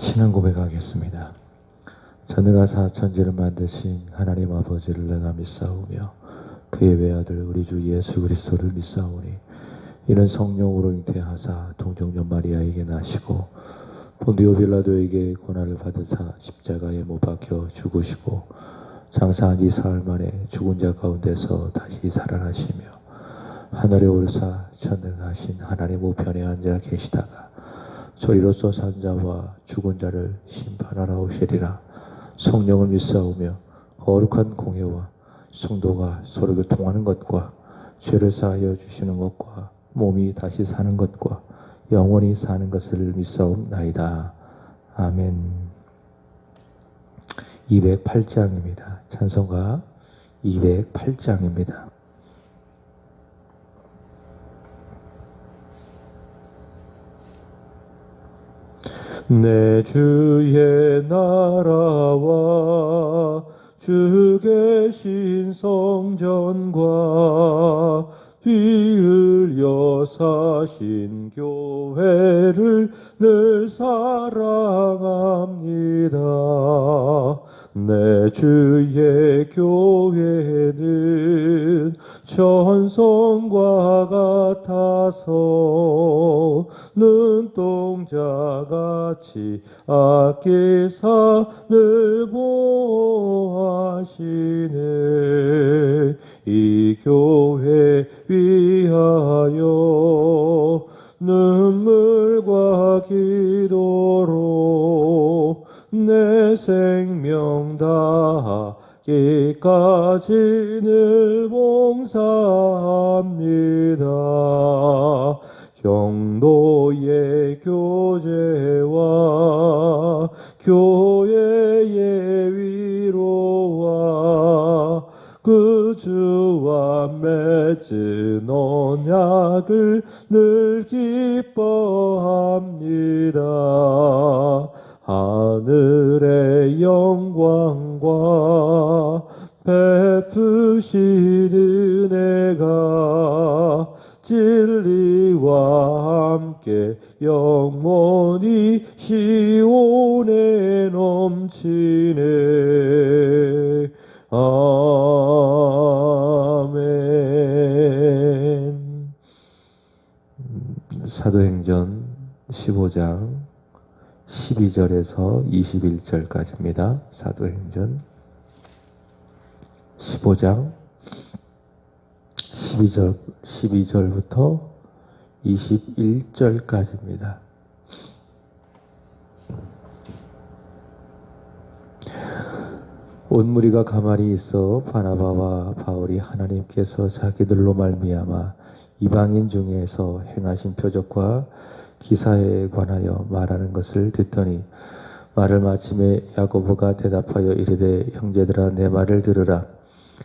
신앙 고백하겠습니다. 천대가 사천지를 만드신 하나님 아버지를 내가 믿사오며 그의 외아들 우리 주 예수 그리스도를 믿사오니 이는 성령으로 잉태하사 동정녀 마리아에게 나시고 본디오 빌라도에게 고난을 받으사 십자가에 못 박혀 죽으시고 장사한 지 사흘 만에 죽은 자 가운데서 다시 살아나시며 하늘에 올사 천능하신 하나님 우편에 앉아 계시다가 저리로서 산 자와 죽은 자를 심판하러 오시리라. 성령을 믿사오며 거룩한 공회와 성도가 서로 교통하는 것과 죄를 사하여 주시는 것과 몸이 다시 사는 것과 영원히 사는 것을 믿사옵나이다. 아멘. 208장입니다. 찬송가 208장입니다. 내 주의 나라와 주 계신 성전과 비을려 사신 교회를 늘 사랑합니다. 내 주의 교회는 천성과 같아서 눈동자같이 아끼사 늘 보호하시네. 이 교회 위하여 눈물과 기도로 내 생명 다하기까지 늘 봉사합니다. 경도의 교제와 교회의 위로와 그 주와 맺은 언약을 늘 기뻐합니다. 하늘의 영광과 베푸신 은혜가 진리와 함께 영원히 시온에 넘치네. 아멘. 사도행전 15장 12절에서 21절까지입니다. 사도행전 15장 12절부터 21절까지입니다. 온 무리가 가만히 있어 바나바와 바울이 하나님께서 자기들로 말미암아 이방인 중에서 행하신 표적과 기사에 관하여 말하는 것을 듣더니 말을 마침에 야고보가 대답하여 이르되 형제들아 내 말을 들으라.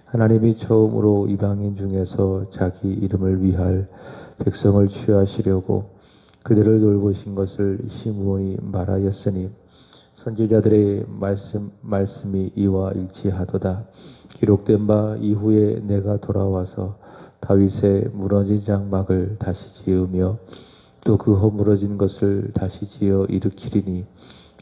하나님이 처음으로 이방인 중에서 자기 이름을 위할 백성을 취하시려고 그들을 돌보신 것을 시므온이 말하였으니 선지자들의 말씀이 이와 일치하도다. 기록된 바 이후에 내가 돌아와서 다윗의 무너진 장막을 다시 지으며 또 그 허물어진 것을 다시 지어 일으키리니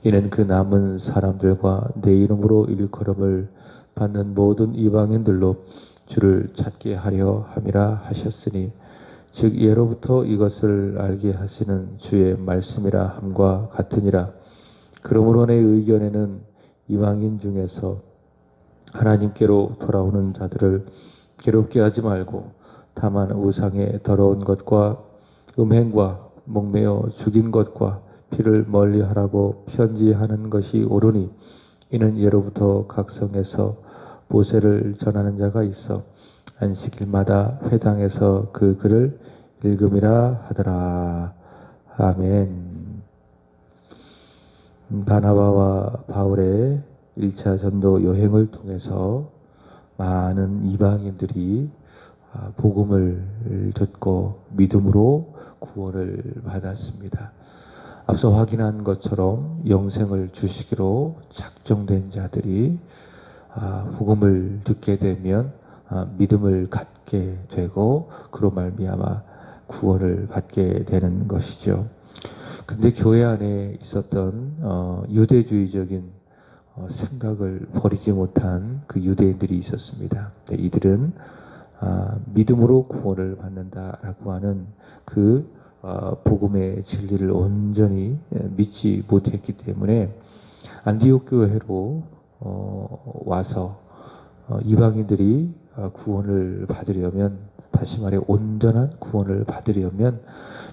이는 그 남은 사람들과 내 이름으로 일컬음을 받는 모든 이방인들로 주를 찾게 하려 함이라 하셨으니 즉 예로부터 이것을 알게 하시는 주의 말씀이라 함과 같으니라. 그러므로 내 의견에는 이방인 중에서 하나님께로 돌아오는 자들을 괴롭게 하지 말고 다만 우상의 더러운 것과 음행과 목매어 죽인 것과 피를 멀리하라고 편지하는 것이 옳으니 이는 예로부터 각 성에서 모세를 전하는 자가 있어 안식일마다 회당에서 그 글을 읽음이라 하더라. 아멘. 바나바와 바울의 1차 전도 여행을 통해서 많은 이방인들이 복음을 듣고 믿음으로 구원을 받았습니다. 앞서 확인한 것처럼 영생을 주시기로 작정된 자들이 복음을 듣게 되면 믿음을 갖게 되고 그로 말미암아 구원을 받게 되는 것이죠. 근데 교회 안에 있었던 유대주의적인 생각을 버리지 못한 그 유대인들이 있었습니다. 이들은 믿음으로 구원을 받는다라고 하는 그 복음의 진리를 온전히 믿지 못했기 때문에 안디옥 교회로 와서 이방인들이 구원을 받으려면, 다시 말해 온전한 구원을 받으려면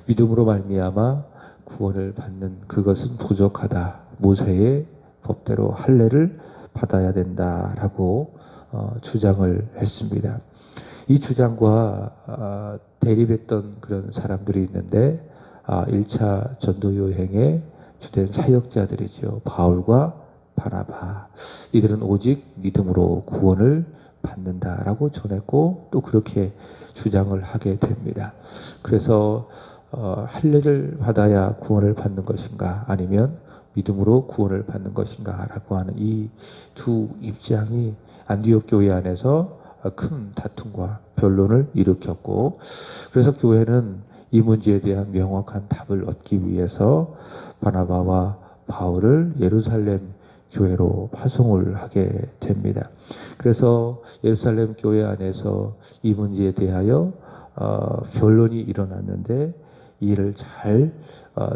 믿음으로 말미암아 구원을 받는 그것은 부족하다. 모세의 법대로 할례를 받아야 된다라고 주장을 했습니다. 이 주장과 대립했던 그런 사람들이 있는데 1차 전도 여행의 주된 사역자들이죠. 바울과 바나바. 이들은 오직 믿음으로 구원을 받는다라고 전했고 또 그렇게 주장을 하게 됩니다. 그래서 할례를 받아야 구원을 받는 것인가 아니면 믿음으로 구원을 받는 것인가 라고 하는 이 두 입장이 안디옥 교회 안에서 큰 다툼과 변론을 일으켰고, 그래서 교회는 이 문제에 대한 명확한 답을 얻기 위해서 바나바와 바울을 예루살렘 교회로 파송을 하게 됩니다. 그래서 예루살렘 교회 안에서 이 문제에 대하여 변론이 일어났는데 이를 잘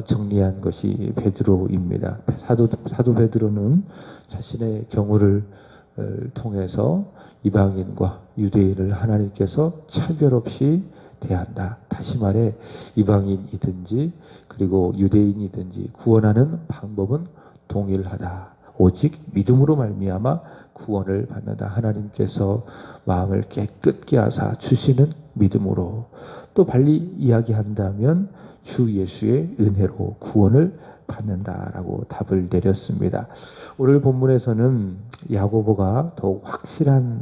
정리한 것이 베드로입니다. 사도 베드로는 자신의 경우를 통해서 이방인과 유대인을 하나님께서 차별 없이 대한다. 다시 말해 이방인이든지 그리고 유대인이든지 구원하는 방법은 동일하다. 오직 믿음으로 말미암아 구원을 받는다. 하나님께서 마음을 깨끗게 하사 주시는 믿음으로, 또 빨리 이야기한다면 주 예수의 은혜로 구원을 받는다라고 답을 내렸습니다. 오늘 본문에서는 야고보가 더욱 확실한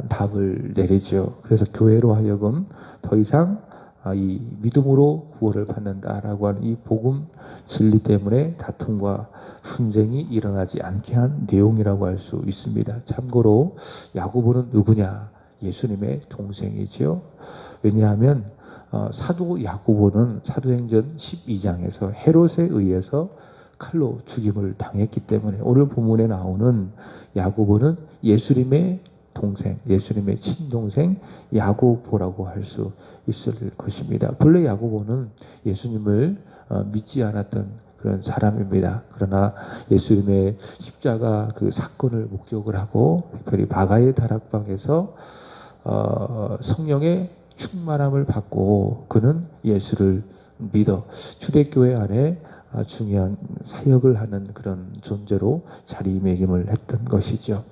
답을 내리죠. 그래서 교회로 하여금 더 이상 이 믿음으로 구원을 받는다라고 하는 이 복음 진리 때문에 다툼과 분쟁이 일어나지 않게 한 내용이라고 할 수 있습니다. 참고로 야고보는 누구냐? 예수님의 동생이죠. 왜냐하면 사도 야고보는 사도행전 12장에서 헤롯에 의해서 칼로 죽임을 당했기 때문에 오늘 본문에 나오는 야고보는 예수님의 동생, 예수님의 친동생 야고보라고 할 수 있을 것입니다. 본래 야고보는 예수님을 믿지 않았던 그런 사람입니다. 그러나 예수님의 십자가 그 사건을 목격을 하고 특별히 바가의 다락방에서 성령의 충만함을 받고 그는 예수를 믿어 초대교회 안에 중요한 사역을 하는 그런 존재로 자리매김을 했던 것이죠.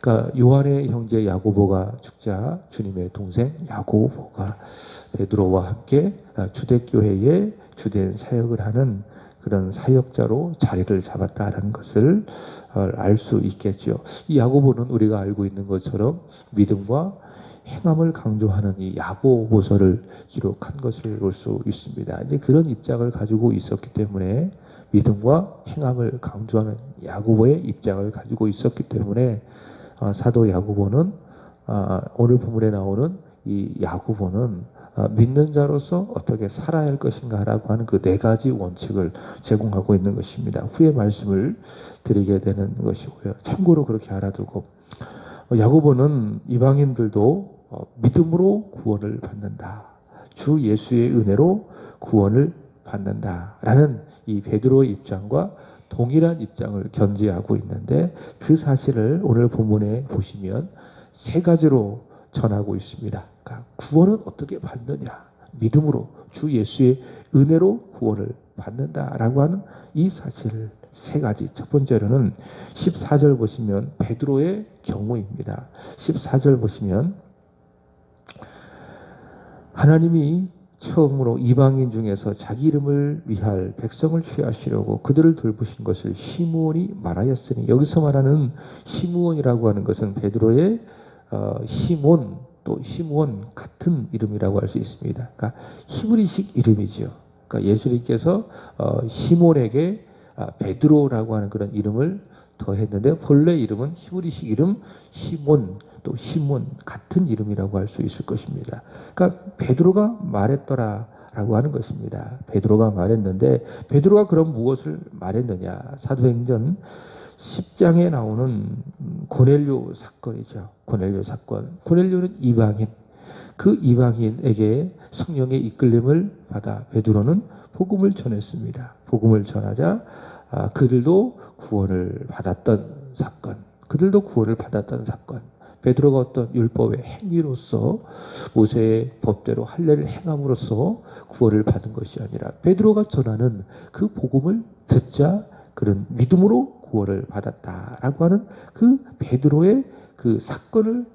그러니까 요한의 형제 야고보가 죽자 주님의 동생 야고보가 베드로와 함께 초대교회에 주된 사역을 하는 그런 사역자로 자리를 잡았다라는 것을 알 수 있겠죠. 이 야고보는 우리가 알고 있는 것처럼 믿음과 행함을 강조하는 이 야고보서를 기록한 것을 볼 수 있습니다. 이제 그런 입장을 가지고 있었기 때문에 믿음과 행함을 강조하는 야고보의 입장을 가지고 있었기 때문에 사도 야고보는 오늘 본문에 나오는 이 야고보는 믿는 자로서 어떻게 살아야 할 것인가라고 하는 그 네 가지 원칙을 제공하고 있는 것입니다. 후에 말씀을 드리게 되는 것이고요. 참고로 그렇게 알아두고 야고보는 이방인들도 믿음으로 구원을 받는다. 주 예수의 은혜로 구원을 받는다라는 이 베드로의 입장과 동일한 입장을 견지하고 있는데 그 사실을 오늘 본문에 보시면 세 가지로 전하고 있습니다. 그러니까 구원은 어떻게 받느냐? 믿음으로 주 예수의 은혜로 구원을 받는다라고 하는 이 사실을 세 가지. 첫 번째로는 14절 보시면 베드로의 경우입니다. 14절 보시면 하나님이 처음으로 이방인 중에서 자기 이름을 위할 백성을 취하시려고 그들을 돌보신 것을 시므온이 말하였으니, 여기서 말하는 시므온이라고 하는 것은 베드로의 시몬 또 시므온 같은 이름이라고 할 수 있습니다. 그러니까 히브리식 이름이죠. 그러니까 예수님께서 시몬에게 베드로라고 하는 그런 이름을 더했는데 본래 이름은 히브리식 이름 시몬 또 시몬 같은 이름이라고 할 수 있을 것입니다. 그러니까 베드로가 말했더라라고 라고 하는 것입니다. 베드로가 말했는데 베드로가 그럼 무엇을 말했느냐? 사도행전 10장에 나오는 고넬료 사건이죠. 고넬료 사건. 고넬료는 이방인. 그 이방인에게 성령의 이끌림을 받아 베드로는 복음을 전했습니다. 복음을 전하자 그들도 구원을 받았던 사건. 그들도 구원을 받았던 사건. 베드로가 어떤 율법의 행위로서 모세의 법대로 할례를 행함으로써 구원을 받은 것이 아니라 베드로가 전하는 그 복음을 듣자 그런 믿음으로 구원을 받았다라고 하는 그 베드로의 그 사건을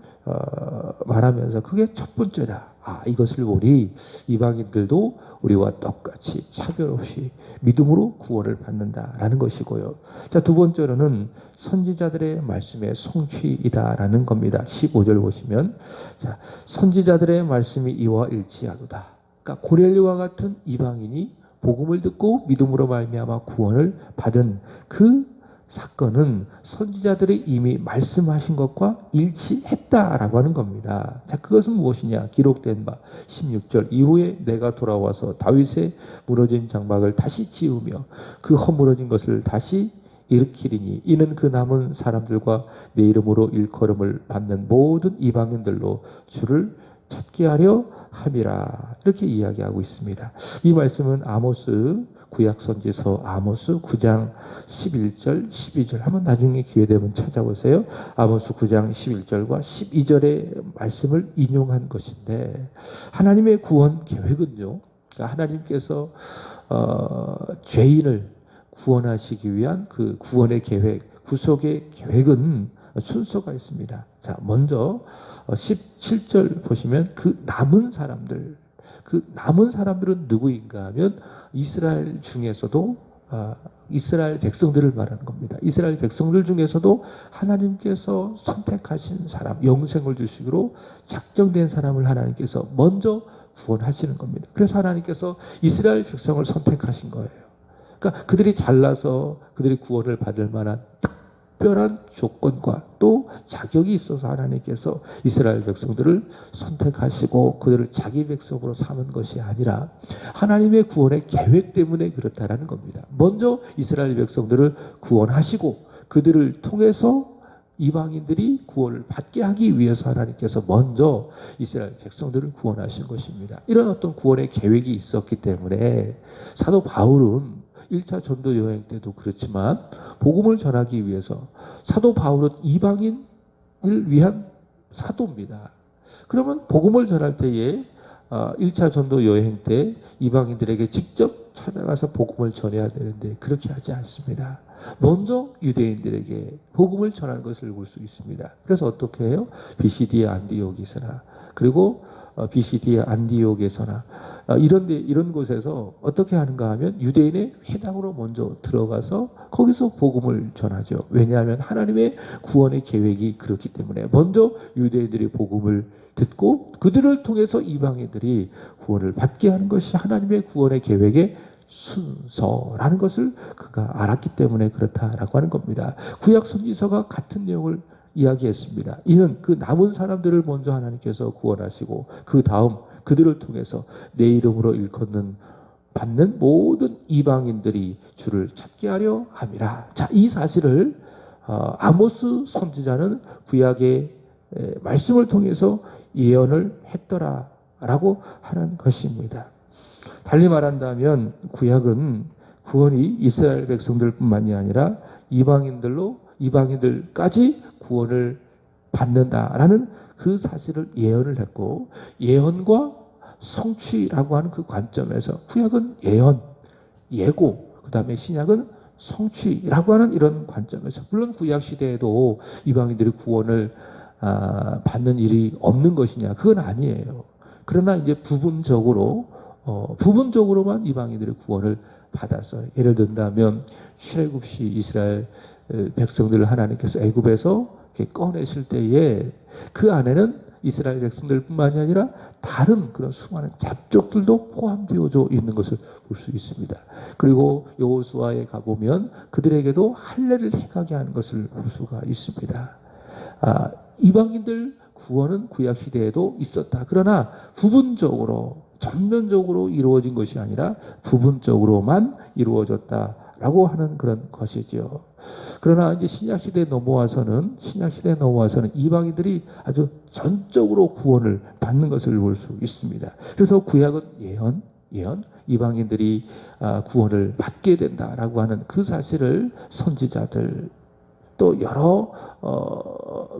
말하면서 그게 첫 번째다. 이것을 보니 이방인들도 우리와 똑같이 차별 없이 믿음으로 구원을 받는다라는 것이고요. 자, 두 번째로는 선지자들의 말씀의 성취이다라는 겁니다. 15절 보시면 자, 선지자들의 말씀이 이와 일치하도다. 그러니까 고넬료와 같은 이방인이 복음을 듣고 믿음으로 말미암아 구원을 받은 그 사건은 선지자들이 이미 말씀하신 것과 일치했다라고 하는 겁니다. 자, 그것은 무엇이냐? 기록된 바 16절 이후에 내가 돌아와서 다윗의 무너진 장막을 다시 지으며 그 허물어진 것을 다시 일으키리니 이는 그 남은 사람들과 내 이름으로 일컬음을 받는 모든 이방인들로 주를 찾게 하려 함이라. 이렇게 이야기하고 있습니다. 이 말씀은 아모스 구약선지서 아모스 9장 11절 12절 한번 나중에 기회되면 찾아보세요. 아모스 9장 11절과 12절의 말씀을 인용한 것인데 하나님의 구원 계획은요. 하나님께서 죄인을 구원하시기 위한 그 구원의 계획, 구속의 계획은 순서가 있습니다. 자, 먼저 17절 보시면 그 남은 사람들은 누구인가 하면 이스라엘 중에서도 이스라엘 백성들을 말하는 겁니다. 이스라엘 백성들 중에서도 하나님께서 선택하신 사람, 영생을 주시기로 작정된 사람을 하나님께서 먼저 구원하시는 겁니다. 그래서 하나님께서 이스라엘 백성을 선택하신 거예요. 그러니까 그들이 잘나서 그들이 구원을 받을 만한 특별한 조건과 또 자격이 있어서 하나님께서 이스라엘 백성들을 선택하시고 그들을 자기 백성으로 삼은 것이 아니라 하나님의 구원의 계획 때문에 그렇다라는 겁니다. 먼저 이스라엘 백성들을 구원하시고 그들을 통해서 이방인들이 구원을 받게 하기 위해서 하나님께서 먼저 이스라엘 백성들을 구원하신 것입니다. 이런 어떤 구원의 계획이 있었기 때문에 사도 바울은 1차 전도 여행 때도 그렇지만 복음을 전하기 위해서 사도 바울은 이방인을 위한 사도입니다. 그러면 복음을 전할 때에 1차 전도 여행 때 이방인들에게 직접 찾아가서 복음을 전해야 되는데 그렇게 하지 않습니다. 먼저 유대인들에게 복음을 전하는 것을 볼 수 있습니다. 그래서 어떻게 해요? 비시디의 안디옥에서나 그리고 비시디의 안디옥에서나 이런 곳에서 어떻게 하는가 하면 유대인의 회당으로 먼저 들어가서 거기서 복음을 전하죠. 왜냐하면 하나님의 구원의 계획이 그렇기 때문에 먼저 유대인들이 복음을 듣고 그들을 통해서 이방인들이 구원을 받게 하는 것이 하나님의 구원의 계획의 순서라는 것을 그가 알았기 때문에 그렇다라고 하는 겁니다. 구약 선지서가 같은 내용을 이야기했습니다. 이는 그 남은 사람들을 먼저 하나님께서 구원하시고 그 다음 그들을 통해서 내 이름으로 일컫는 받는 모든 이방인들이 주를 찾게 하려 함이라. 자, 이 사실을 아모스 선지자는 구약의 말씀을 통해서 예언을 했더라라고 하는 것입니다. 달리 말한다면 구약은 구원이 이스라엘 백성들뿐만이 아니라 이방인들까지 구원을 받는다라는 그 사실을 예언을 했고 예언과 성취라고 하는 그 관점에서 구약은 예언, 예고, 그 다음에 신약은 성취라고 하는 이런 관점에서 물론 구약 시대에도 이방인들이 구원을 받는 일이 없는 것이냐 그건 아니에요. 그러나 이제 부분적으로만 이방인들의 구원을 받았어요. 예를 든다면 출애굽시 이스라엘 백성들을 하나님께서 애굽에서 이렇게 꺼내실 때에 그 안에는 이스라엘 백성들뿐만이 아니라 다른 그런 수많은 잡족들도 포함되어져 있는 것을 볼 수 있습니다. 그리고 여호수아에 가보면 그들에게도 할례를 행하게 하는 것을 볼 수가 있습니다. 이방인들 구원은 구약 시대에도 있었다. 그러나 부분적으로 전면적으로 이루어진 것이 아니라 부분적으로만 이루어졌다라고 하는 그런 것이죠. 그러나 이제 신약시대에 넘어와서는 이방인들이 아주 전적으로 구원을 받는 것을 볼 수 있습니다. 그래서 구약은 예언, 이방인들이 구원을 받게 된다라고 하는 그 사실을 선지자들 또 여러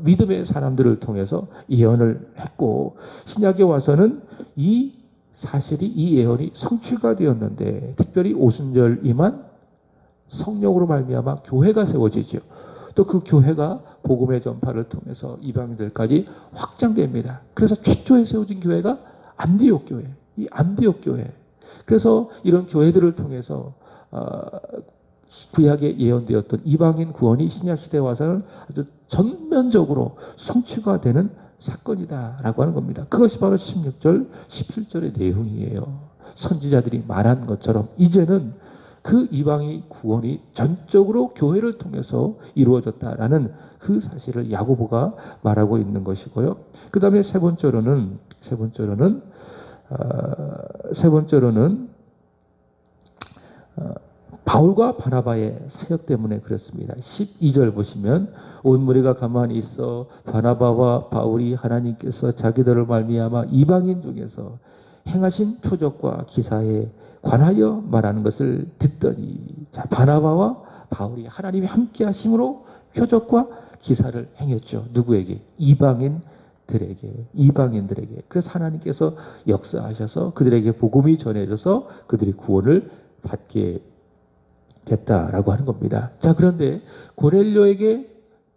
믿음의 사람들을 통해서 예언을 했고, 신약에 와서는 이 사실이, 이 예언이 성취가 되었는데, 특별히 오순절이만 성령으로 말미암아 교회가 세워지죠. 또 그 교회가 복음의 전파를 통해서 이방인들까지 확장됩니다. 그래서 최초에 세워진 교회가 안디옥 교회, 이 안디옥 교회. 그래서 이런 교회들을 통해서 구약에 예언되었던 이방인 구원이 신약 시대에 와서는 아주 전면적으로 성취가 되는 사건이다라고 하는 겁니다. 그것이 바로 16절, 17절의 내용이에요. 선지자들이 말한 것처럼 이제는 그 이방인 구원이 전적으로 교회를 통해서 이루어졌다라는 그 사실을 야고보가 말하고 있는 것이고요. 그 다음에 세 번째로는 바울과 바나바의 사역 때문에 그렇습니다. 12절 보시면 온 무리가 가만히 있어 바나바와 바울이 하나님께서 자기들을 말미암아 이방인 중에서 행하신 표적과 기사에 관하여 말하는 것을 듣더니, 자, 바나바와 바울이 하나님이 함께 하심으로 표적과 기사를 행했죠. 누구에게? 이방인들에게. 그래서 하나님께서 역사하셔서 그들에게 복음이 전해져서 그들이 구원을 받게 됐다라고 하는 겁니다. 자, 그런데 고넬료에게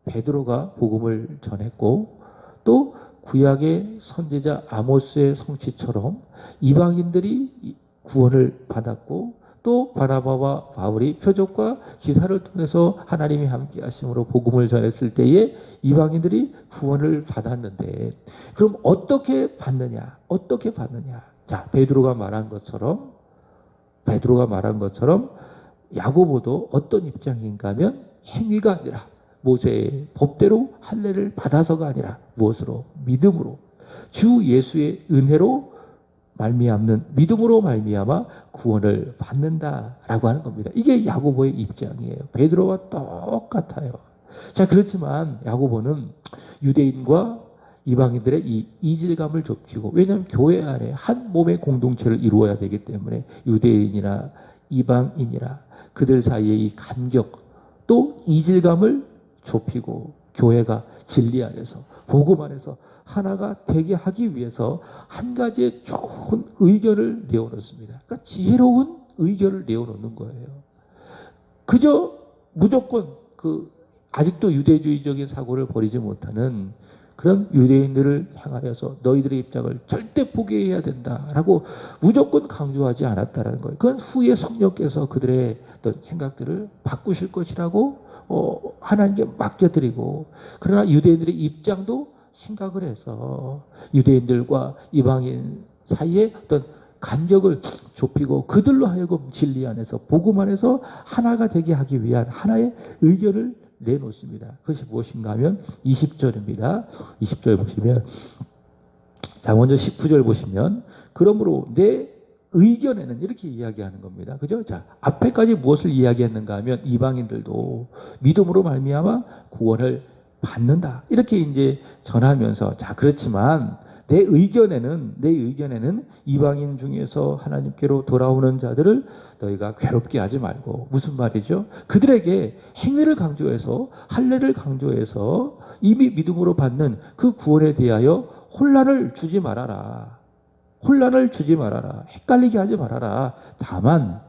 베드로가 복음을 전했고, 또 구약의 선지자 아모스의 성취처럼 이방인들이 구원을 받았고, 또 바나바와 바울이 표적과 기사를 통해서 하나님이 함께 하심으로 복음을 전했을 때에 이방인들이 구원을 받았는데, 그럼 어떻게 받느냐? 자, 베드로가 말한 것처럼 야고보도 어떤 입장인가 하면 행위가 아니라 모세의 법대로 할례를 받아서가 아니라 무엇으로? 믿음으로, 주 예수의 은혜로 믿음으로 말미암아 구원을 받는다라고 하는 겁니다. 이게 야고보의 입장이에요. 베드로와 똑같아요. 자, 그렇지만 야고보는 유대인과 이방인들의 이 이질감을 좁히고, 왜냐하면 교회 안에 한 몸의 공동체를 이루어야 되기 때문에 유대인이나 이방인이라 그들 사이의 이 간격, 또 이질감을 좁히고, 교회가 진리 안에서, 복음 안에서 하나가 되게 하기 위해서 한 가지의 좋은 의견을 내어놓습니다. 그러니까 지혜로운 의견을 내어놓는 거예요. 그저 무조건 아직도 유대주의적인 사고를 버리지 못하는 그런 유대인들을 향하여서 너희들의 입장을 절대 포기해야 된다라고 무조건 강조하지 않았다는 거예요. 그건 후에 성령께서 그들의 어떤 생각들을 바꾸실 것이라고 하나님께 맡겨드리고, 그러나 유대인들의 입장도 생각을 해서 유대인들과 이방인 사이에 어떤 간격을 좁히고 그들로 하여금 진리 안에서, 복음 안에서 하나가 되게 하기 위한 하나의 의견을 내놓습니다. 그것이 무엇인가 하면 20절입니다. 20절 보시면, 자, 먼저 19절 보시면, 그러므로 내 의견에는 이렇게 이야기하는 겁니다. 그죠? 자, 앞에까지 무엇을 이야기했는가 하면 이방인들도 믿음으로 말미암아 구원을 받는다, 이렇게 이제 전하면서, 자, 그렇지만 내 의견에는 이방인 중에서 하나님께로 돌아오는 자들을 너희가 괴롭게 하지 말고, 무슨 말이죠? 그들에게 행위를 강조해서, 할례를 강조해서 이미 믿음으로 받는 그 구원에 대하여 혼란을 주지 말아라. 헷갈리게 하지 말아라. 다만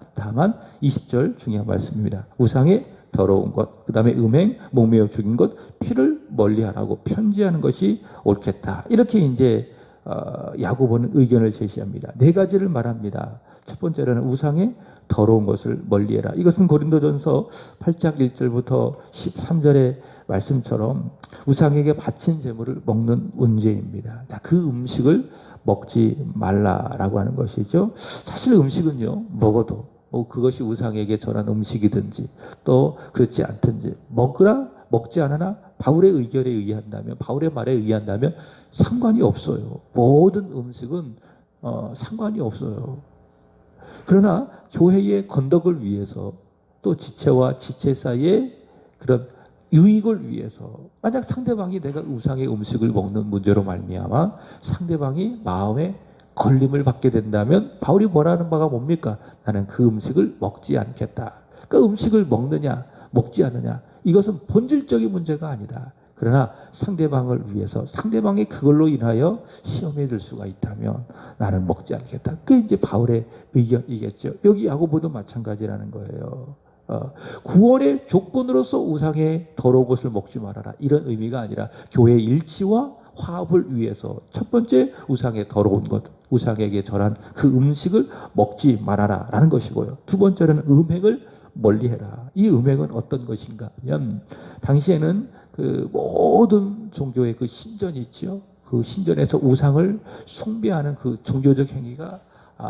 20절 중요한 말씀입니다. 우상의 더러운 것, 그 다음에 음행, 목매어 죽인 것, 피를 멀리하라고 편지하는 것이 옳겠다. 이렇게 이제 야고보는 의견을 제시합니다. 네 가지를 말합니다. 첫 번째로는 우상의 더러운 것을 멀리해라. 이것은 고린도전서 8장 1절부터 13절의 말씀처럼 우상에게 바친 제물을 먹는 문제입니다. 그 음식을 먹지 말라라고 하는 것이죠. 사실 음식은요, 먹어도 그것이 우상에게 전한 음식이든지 또 그렇지 않든지 먹으라 먹지 않으나 바울의 의견에 의한다면, 바울의 말에 의한다면 상관이 없어요. 모든 음식은 상관이 없어요. 그러나 교회의 건덕을 위해서 또 지체와 지체 사이의 그런 유익을 위해서 만약 상대방이 내가 우상의 음식을 먹는 문제로 말미암아 상대방이 마음에 걸림을 받게 된다면 바울이 뭐라는 바가 뭡니까? 나는 그 음식을 먹지 않겠다. 그 음식을 먹느냐 먹지 않느냐 이것은 본질적인 문제가 아니다. 그러나 상대방을 위해서 상대방이 그걸로 인하여 시험에 들 수가 있다면 나는 먹지 않겠다. 그게 이제 바울의 의견이겠죠. 여기 야고보도 마찬가지라는 거예요. 구원의 조건으로서 우상의 더러운 것을 먹지 말아라. 이런 의미가 아니라 교회의 일치와 화합을 위해서 첫 번째 우상의 더러운 것, 우상에게 절한 그 음식을 먹지 말아라 라는 것이고요. 두 번째는 음행을 멀리해라. 이 음행은 어떤 것인가 하면 당시에는 그 모든 종교의 그 신전이 있죠. 그 신전에서 우상을 숭배하는 그 종교적 행위가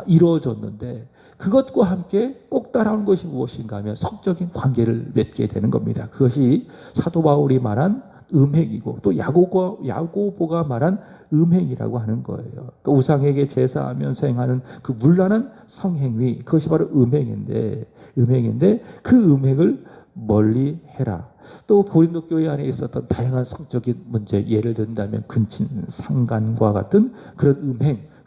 이루어졌는데 그것과 함께 꼭 따라온 것이 무엇인가 하면 성적인 관계를 맺게 되는 겁니다. 그것이 사도 바울이 말한 음행이고 또 야고보가 말한 음행이라고 하는 거예요. 그러니까 우상에게 제사하면서 행하는 그 문란한 성행위 그것이 바로 음행인데 그 음행을 멀리 해라. 또 고린도 교회 안에 있었던 다양한 성적인 문제 예를 든다면 근친 상간과 같은 그런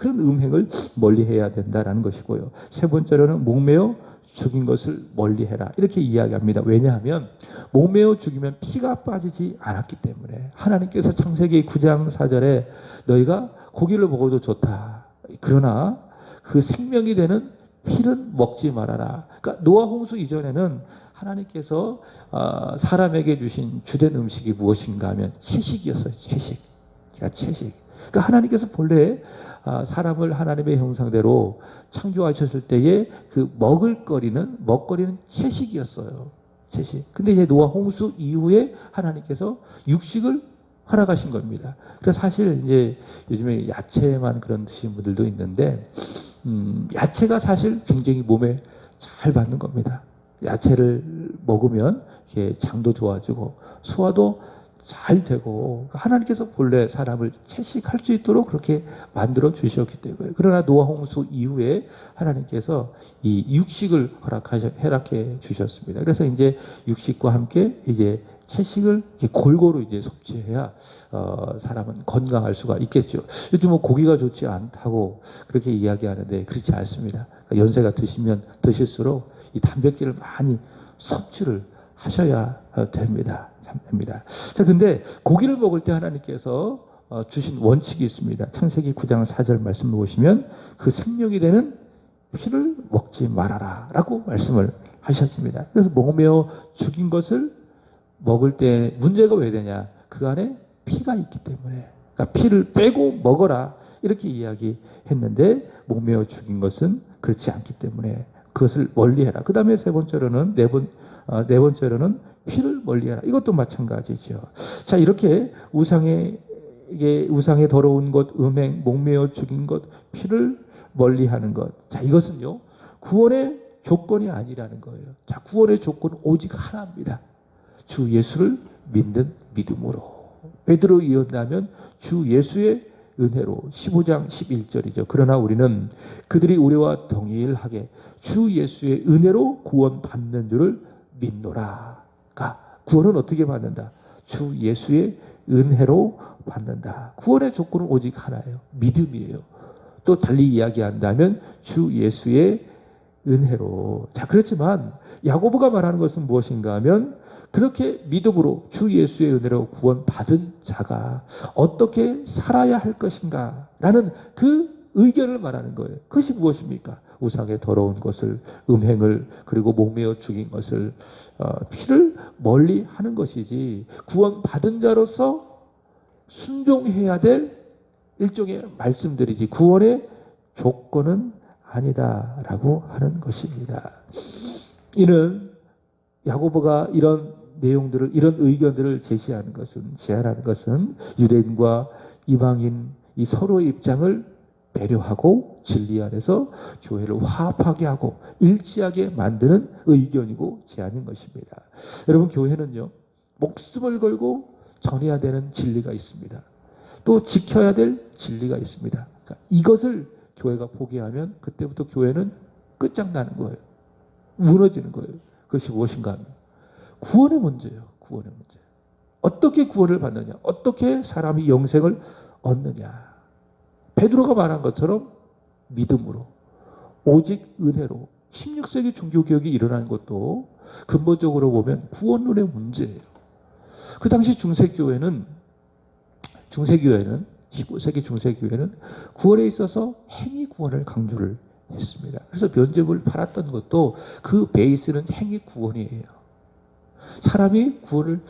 음행을 멀리해야 된다라는 것이고요. 세 번째로는 목매어 죽인 것을 멀리해라 이렇게 이야기합니다. 왜냐하면 목매어 죽이면 피가 빠지지 않았기 때문에 하나님께서 창세기 9장 4절에 너희가 고기를 먹어도 좋다. 그러나 그 생명이 되는 피는 먹지 말아라. 그러니까 노아 홍수 이전에는 하나님께서 사람에게 주신 주된 음식이 무엇인가 하면 채식이었어요. 채식. 그러니까 채식. 그러니까 하나님께서 본래 사람을 하나님의 형상대로 창조하셨을 때에 그 먹거리는 채식이었어요. 채식. 근데 이제 노아 홍수 이후에 하나님께서 육식을 허락하신 겁니다. 그래서 사실 이제 요즘에 야채만 그런 드시는 분들도 있는데 야채가 사실 굉장히 몸에 잘 받는 겁니다. 야채를 먹으면 이렇게 장도 좋아지고 소화도 잘 되고 하나님께서 본래 사람을 채식할 수 있도록 그렇게 만들어 주셨기 때문에 그러나 노아 홍수 이후에 하나님께서 이 육식을 허락해 주셨습니다. 그래서 이제 육식과 함께 이제 채식을 골고루 이제 섭취해야 사람은 건강할 수가 있겠죠. 요즘 뭐 고기가 좋지 않다고 그렇게 이야기하는데 그렇지 않습니다. 연세가 드시면 드실수록 이 단백질을 많이 섭취를 하셔야 됩니다. 자, 근데 고기를 먹을 때 하나님께서 주신 원칙이 있습니다. 창세기 9장 4절 말씀을 보시면 그 생명이 되는 피를 먹지 말아라 라고 말씀을 하셨습니다. 그래서 목매어 죽인 것을 먹을 때 문제가 왜 되냐? 그 안에 피가 있기 때문에 그러니까 피를 빼고 먹어라 이렇게 이야기했는데 목매어 죽인 것은 그렇지 않기 때문에 그것을 멀리해라. 그 다음에 네 번째로는 피를 멀리해라. 이것도 마찬가지죠. 자, 이렇게 우상에 더러운 것, 음행, 목매어 죽인 것, 피를 멀리하는 것. 자, 이것은요 구원의 조건이 아니라는 거예요. 자, 구원의 조건은 오직 하나입니다. 주 예수를 믿는 믿음으로. 베드로 이언하면 주 예수의 은혜로 15장 11절이죠. 그러나 우리는 그들이 우리와 동일하게 주 예수의 은혜로 구원 받는 줄을 믿노라. 구원은 어떻게 받는다? 주 예수의 은혜로 받는다. 구원의 조건은 오직 하나예요. 믿음이에요. 또 달리 이야기한다면 주 예수의 은혜로. 자, 그렇지만 야고보가 말하는 것은 무엇인가 하면 그렇게 믿음으로 주 예수의 은혜로 구원받은 자가 어떻게 살아야 할 것인가 라는 그 의견을 말하는 거예요. 그것이 무엇입니까? 우상의 더러운 것을, 음행을, 그리고 목매어 죽인 것을, 피를 멀리 하는 것이지 구원받은 자로서 순종해야 될 일종의 말씀들이지 구원의 조건은 아니다라고 하는 것입니다. 이는 야고보가 이런 내용들을, 이런 의견들을 제시하는 것은 유대인과 이방인 이 서로의 입장을 배려하고 진리 안에서 교회를 화합하게 하고 일치하게 만드는 의견이고 제안인 것입니다. 여러분, 교회는요 목숨을 걸고 전해야 되는 진리가 있습니다. 또 지켜야 될 진리가 있습니다. 그러니까 이것을 교회가 포기하면 그때부터 교회는 끝장나는 거예요. 무너지는 거예요. 그것이 무엇인가 하면 구원의 문제예요. 구원의 문제. 어떻게 구원을 받느냐? 어떻게 사람이 영생을 얻느냐? 베드로가 말한 것처럼 믿음으로, 오직 은혜로. 16세기 종교개혁이 일어난 것도 근본적으로 보면 구원론의 문제예요. 그 당시 중세교회는 19세기 중세교회는 구원에 있어서 행위 구원을 강조를 했습니다. 그래서 면죄부를 팔았던 것도 그 베이스는 행위 구원이에요. 사람이 구원을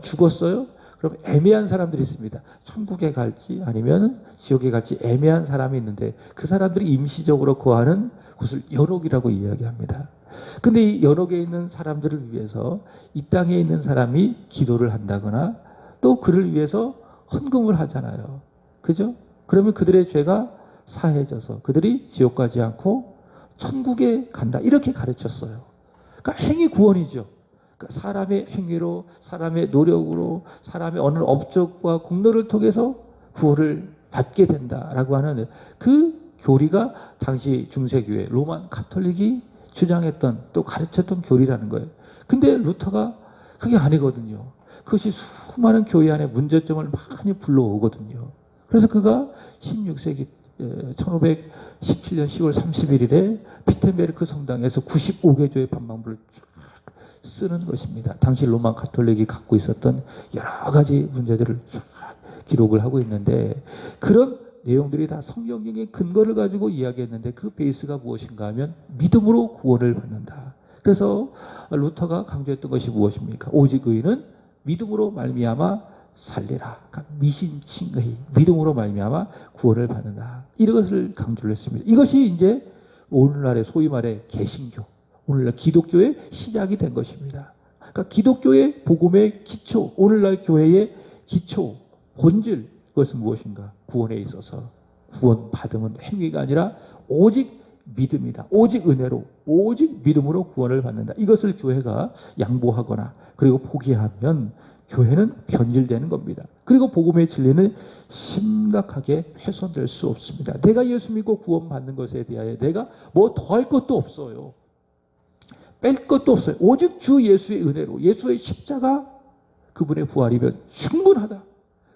죽었어요. 그럼 애매한 사람들이 있습니다. 천국에 갈지 아니면 지옥에 갈지 애매한 사람이 있는데 그 사람들이 임시적으로 거하는 곳을 연옥이라고 이야기합니다. 근데 이 연옥에 있는 사람들을 위해서 이 땅에 있는 사람이 기도를 한다거나 또 그를 위해서 헌금을 하잖아요. 그죠? 그러면 그들의 죄가 사해져서 그들이 지옥 가지 않고 천국에 간다. 이렇게 가르쳤어요. 그러니까 행위 구원이죠. 그러니까 사람의 행위로, 사람의 노력으로, 사람의 어느 업적과 공로를 통해서 구원을 받게 된다라고 하는 그 교리가 당시 중세교회 로만 가톨릭이 주장했던 또 가르쳤던 교리라는 거예요. 근데 루터가 그게 아니거든요. 그것이 수많은 교회 안에 문제점을 많이 불러오거든요. 그래서 그가 16세기 1517년 10월 31일에 비텐베르크 성당에서 95개조의 반박문을 쫙 쓰는 것입니다. 당시 로만 가톨릭이 갖고 있었던 여러 가지 문제들을 쫙 기록을 하고 있는데 그런 내용들이 다 성경의 근거를 가지고 이야기했는데 그 베이스가 무엇인가 하면 믿음으로 구원을 받는다. 그래서 루터가 강조했던 것이 무엇입니까? 오직 의인은 믿음으로 말미암아 살리라. 그러니까 미신칭의 믿음으로 말미암아 구원을 받는다. 이것을 강조를 했습니다. 이것이 이제 오늘날의 소위 말해 개신교, 오늘날 기독교의 시작이 된 것입니다. 그러니까 기독교의 복음의 기초, 오늘날 교회의 기초, 본질, 그것은 무엇인가? 구원에 있어서 구원 받음은 행위가 아니라 오직 믿음이다. 오직 은혜로, 오직 믿음으로 구원을 받는다. 이것을 교회가 양보하거나 그리고 포기하면 교회는 변질되는 겁니다. 그리고 복음의 진리는 심각하게 훼손될 수 없습니다. 내가 예수 믿고 구원받는 것에 대하여 내가 뭐 더할 것도 없어요. 뺄 것도 없어요. 오직 주 예수의 은혜로, 예수의 십자가, 그분의 부활이면 충분하다.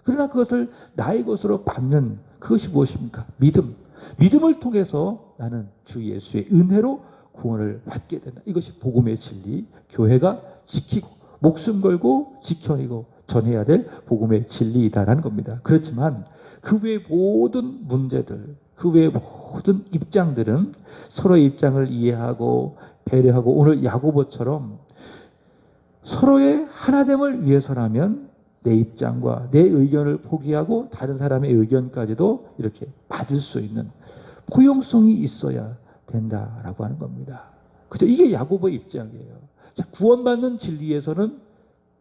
그러나 그것을 나의 것으로 받는 그것이 무엇입니까? 믿음. 믿음을 통해서 나는 주 예수의 은혜로 구원을 받게 된다. 이것이 복음의 진리, 교회가 지키고 목숨 걸고 지켜내고 전해야 될 복음의 진리이다라는 겁니다. 그렇지만 그 외의 모든 문제들, 그 외의 모든 입장들은 서로의 입장을 이해하고 배려하고 오늘 야고보처럼 서로의 하나됨을 위해서라면 내 입장과 내 의견을 포기하고 다른 사람의 의견까지도 이렇게 받을 수 있는 포용성이 있어야 된다라고 하는 겁니다. 그죠? 이게 야고보의 입장이에요. 자, 구원받는 진리에서는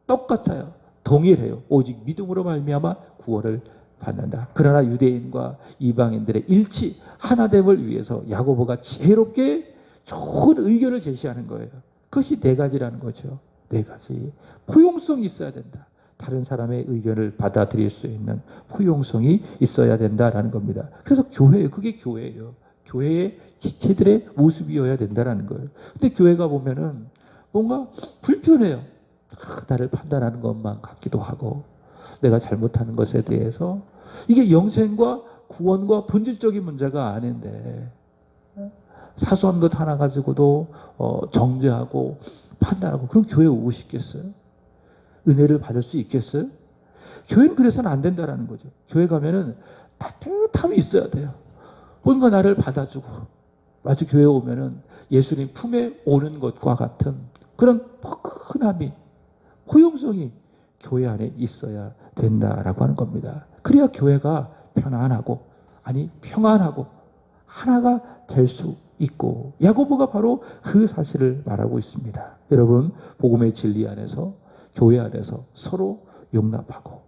똑같아요. 동일해요. 오직 믿음으로 말미암아 구원을 받는다. 그러나 유대인과 이방인들의 일치, 하나됨을 위해서 야고보가 지혜롭게 좋은 의견을 제시하는 거예요. 그것이 네 가지라는 거죠. 네 가지. 포용성이 있어야 된다. 다른 사람의 의견을 받아들일 수 있는 포용성이 있어야 된다라는 겁니다. 그래서 교회예요. 그게 교회예요. 교회의 지체들의 모습이어야 된다라는 거예요. 근데 교회가 보면은 뭔가 불편해요. 나를 판단하는 것만 같기도 하고 내가 잘못하는 것에 대해서 이게 영생과 구원과 본질적인 문제가 아닌데 사소한 것 하나 가지고도 정죄하고 판단하고 그럼 교회 오고 싶겠어요? 은혜를 받을 수 있겠어요? 교회는 그래서는 안 된다라는 거죠. 교회 가면은 따뜻함이 있어야 돼요. 뭔가 나를 받아주고 마치 교회 오면은 예수님 품에 오는 것과 같은 그런 포근함이 포용성이 교회 안에 있어야 된다라고 하는 겁니다. 그래야 교회가 편안하고 아니 평안하고 하나가 될 수 있고 야고보가 바로 그 사실을 말하고 있습니다. 여러분 복음의 진리 안에서 교회 안에서 서로 용납하고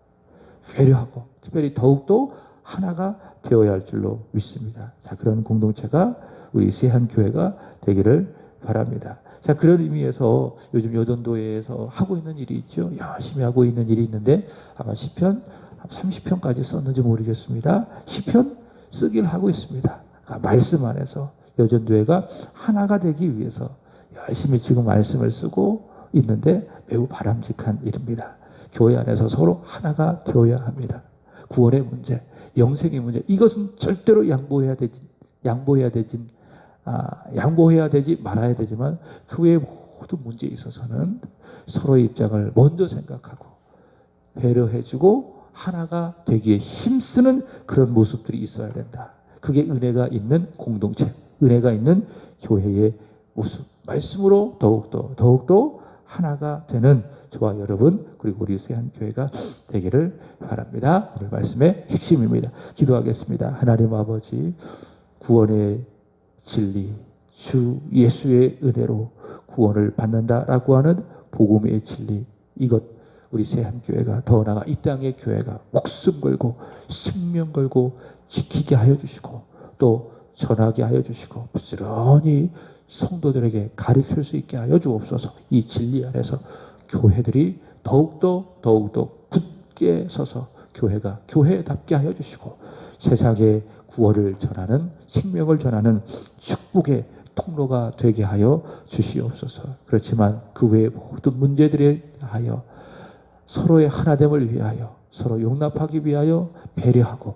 배려하고 특별히 더욱더 하나가 되어야 할 줄로 믿습니다. 자, 그런 공동체가 우리 세한교회가 되기를 바랍니다. 자, 그런 의미에서 요즘 여전도회에서 하고 있는 일이 있죠. 열심히 하고 있는 일이 있는데 아마 시편 30편까지 썼는지 모르겠습니다. 시편 쓰기를 하고 있습니다. 말씀 안에서 여전교회가 하나가 되기 위해서 열심히 지금 말씀을 쓰고 있는데 매우 바람직한 일입니다. 교회 안에서 서로 하나가 되어야 합니다. 구원의 문제, 영생의 문제, 이것은 절대로 양보해야 되지 말아야 되지만 그 외의 모든 문제에 있어서는 서로의 입장을 먼저 생각하고 배려해주고 하나가 되기에 힘쓰는 그런 모습들이 있어야 된다. 그게 은혜가 있는 공동체, 은혜가 있는 교회의 모습. 말씀으로 더욱더 하나가 되는 저와 여러분 그리고 우리 세한교회가 되기를 바랍니다. 오늘 말씀의 핵심입니다. 기도하겠습니다. 하나님 아버지, 구원의 진리, 주 예수의 은혜로 구원을 받는다라고 하는 복음의 진리, 이것 우리 세한교회가 더 나아가 이 땅의 교회가 목숨 걸고 생명 걸고 지키게 하여 주시고 또 전하게 하여 주시고 부지런히 성도들에게 가르칠 수 있게 하여 주옵소서. 이 진리 안에서 교회들이 더욱더 굳게 서서 교회가 교회답게 하여 주시고 세상에 구원을 전하는 생명을 전하는 축복의 통로가 되게 하여 주시옵소서. 그렇지만 그 외의 모든 문제들에 하여 서로의 하나됨을 위하여 서로 용납하기 위하여 배려하고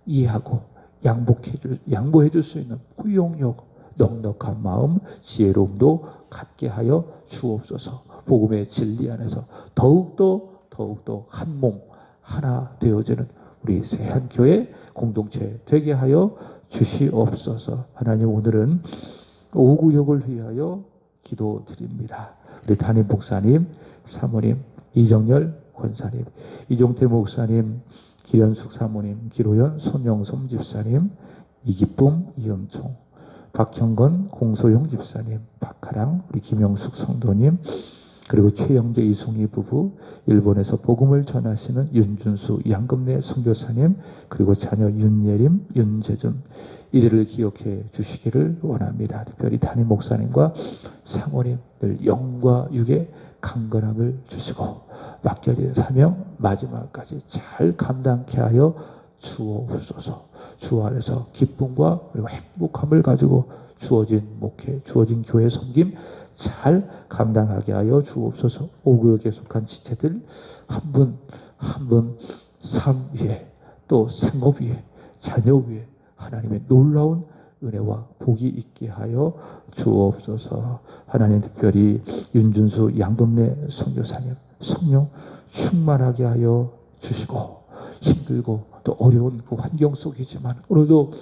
이해하고 양보해 줄 수 있는 포용력, 넉넉한 마음, 지혜로움도 갖게 하여 주옵소서. 복음의 진리 안에서 더욱더 한 몸 하나 되어지는 우리 세한교회 공동체 되게 하여 주시옵소서. 하나님, 오늘은 오구역을 위하여 기도드립니다. 우리 담임 목사님, 사모님, 이정열 권사님, 이종태 목사님, 기련숙 사모님, 기로연 손영솜 집사님, 이기쁨, 이영총, 박형건, 공소영 집사님, 박하랑, 우리 김영숙 성도님, 그리고 최영재, 이송희 부부, 일본에서 복음을 전하시는 윤준수, 양금래 선교사님, 그리고 자녀 윤예림, 윤재준, 이들을 기억해 주시기를 원합니다. 특별히 담임 목사님과 사모님, 늘 영과 육의 강건함을 주시고 맡겨진 사명 마지막까지 잘 감당케 하여 주옵소서. 주 안에서 기쁨과 그리고 행복함을 가지고 주어진 목회, 주어진 교회 섬김 잘 감당하게 하여 주옵소서. 오구역에 속한 지체들 한 분 한 분 삶 위에 또 생업 위에 자녀 위에 하나님의 놀라운 은혜와 복이 있게 하여 주옵소서. 하나님, 특별히 윤준수 양금래 선교사님 성령 충만하게 하여 주시고 힘들고 또 어려운 그 환경 속이지만 오늘도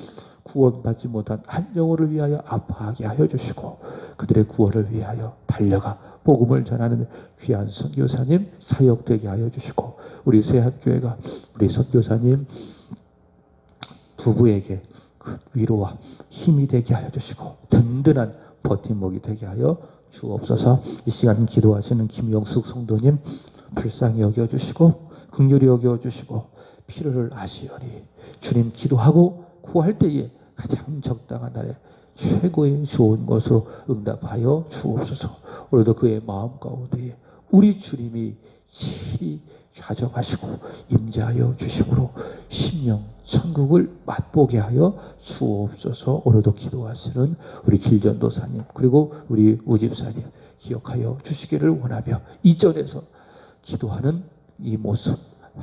구원받지 못한 한 영혼을 위하여 아파하게 하여 주시고 그들의 구원을 위하여 달려가 복음을 전하는 귀한 선교사님 사역되게 하여 주시고 우리 세한교회가 우리 선교사님 부부에게 그 위로와 힘이 되게 하여 주시고 든든한 버팀목이 되게 하여 주옵소서. 이 시간 기도하시는 김영숙 성도님 불쌍히 여겨주시고 긍휼히 여겨주시고 필요를 아시오니 주님 기도하고 구할 때에 가장 적당한 날에 최고의 좋은 것으로 응답하여 주옵소서. 오늘도 그의 마음 가운데에 우리 주님이 실히 좌정하시고 임재하여 주심으로 심령 천국을 맛보게 하여 주옵소서. 오늘도 기도하시는 우리 길전도사님 그리고 우리 우집사님 기억하여 주시기를 원하며 이전에서 기도하는 이 모습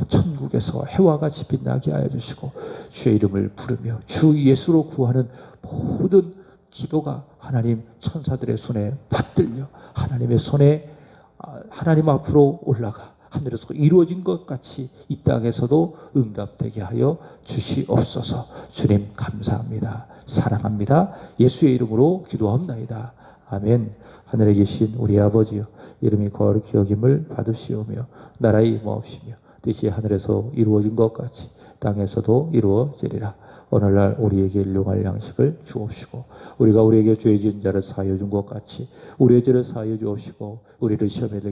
천국에서 해와 같이 빛나게 하여 주시고 주의 이름을 부르며 주 예수로 구하는 모든 기도가 하나님 천사들의 손에 받들려 하나님의 손에 하나님 앞으로 올라가 하늘에서 이루어진 것 같이 이 땅에서도 응답되게 하여 주시옵소서. 주님 감사합니다. 사랑합니다. 예수의 이름으로 기도합나이다. 아멘. 하늘에 계신 우리 아버지여 이름이 거룩히 여김을 받으시오며 나라의 임하옵시며 뜻이 하늘에서 이루어진 것 같이 땅에서도 이루어지리라. 오늘날 우리에게 일용할 양식을 주옵시고 우리가 우리에게 죄 지은 자를 사하여 준 것 같이 우리의 죄를 사하여 주옵시고 우리를 시험에 들게